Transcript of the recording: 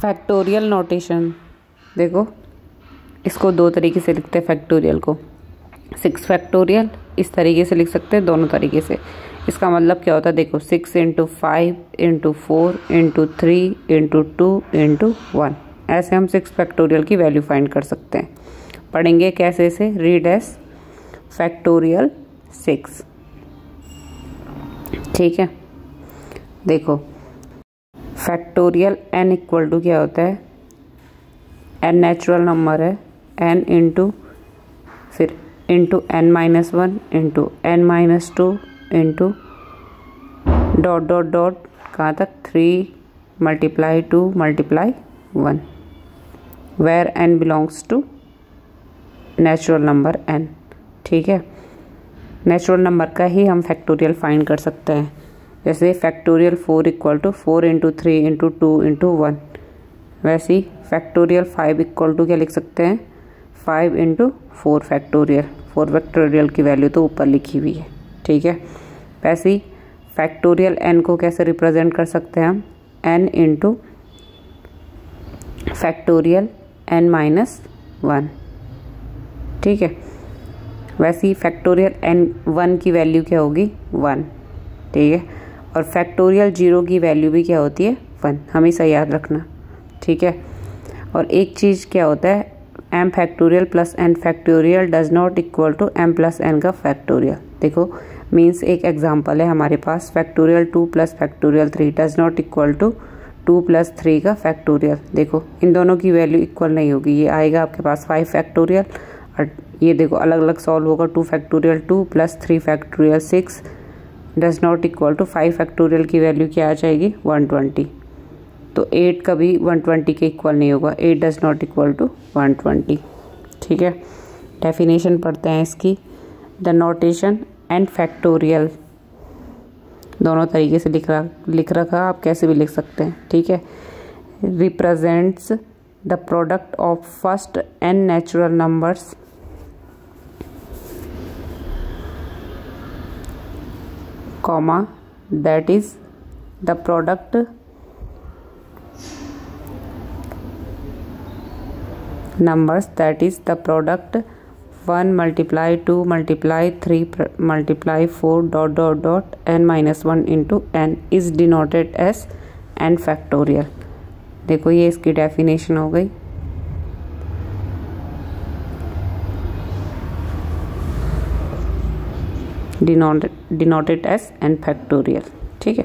Factorial notation देखो, इसको दो तरीके से लिखते हैं फैक्टोरियल को। 6 फैक्टोरियल इस तरीके से लिख सकते हैं, दोनों तरीके से। इसका मतलब क्या होता है देखो, 6 × 5 × 4 × 3 × 2 × 1, ऐसे हम 6 फैक्टोरियल की वैल्यू फाइंड कर सकते हैं। पढ़ेंगे कैसे इसे, रीड एस फैक्टोरियल 6। ठीक है, देखो फैक्टोरियल n इक्वल टू क्या होता है, n नेचुरल नंबर है, n इंटू फिर into n-1 into n-2 into dot dot dot कहाँ तक 3 × 2 × 1, where n belongs to natural number n। ठीक है, नेचुरल नंबर का ही हम फैक्टोरियल फाइंड कर सकते हैं। जैसे फैक्टोरियल 4 इक्वल टू 4 × 3 × 2 × 1, वैसे ही फैक्टोरियल 5 इक्वल टू क्या लिख सकते हैं, 5 × 4 फैक्टोरियल। 4 फैक्टोरियल की वैल्यू तो ऊपर लिखी हुई है। ठीक है, वैसे ही फैक्टोरियल n को कैसे रिप्रेजेंट कर सकते हैं हम, n इंटू फैक्टोरियल n-1। ठीक है, वैसे ही फैक्टोरियल n1 की वैल्यू क्या होगी, 1। ठीक है, और फैक्टोरियल 0 की वैल्यू भी क्या होती है, 1। हमेशा याद रखना। ठीक है, और एक चीज़ क्या होता है, m factorial plus n factorial does not equal to m plus n का फैक्टोरियल। देखो मीन्स एक एग्जांपल है हमारे पास, factorial 2 plus factorial 3 does not equal to 2 + 3 का फैक्टोरियल। देखो इन दोनों की वैल्यू इक्वल नहीं होगी, ये आएगा आपके पास 5 फैक्टोरियल और ये देखो अलग अलग सॉल्व होगा। 2 factorial 2 plus 3 factorial 6 does not equal to 5 factorial की वैल्यू क्या आ जाएगी, 120। तो 8 कभी 120 के इक्वल नहीं होगा, 8 डज नॉट इक्वल टू 120। ठीक है, डेफिनेशन पढ़ते हैं इसकी। द नोटेशन एंड फैक्टोरियल दोनों तरीके से लिख रखा, आप कैसे भी लिख सकते हैं। ठीक है, represents the product of first n natural numbers comma that is the product numbers, that is the product 1 × 2 × 3 × 4 dot dot dot n-1 into n is denoted as n factorial। देखो ये इसकी डेफिनेशन हो गई। denoted as n factorial। ठीक है।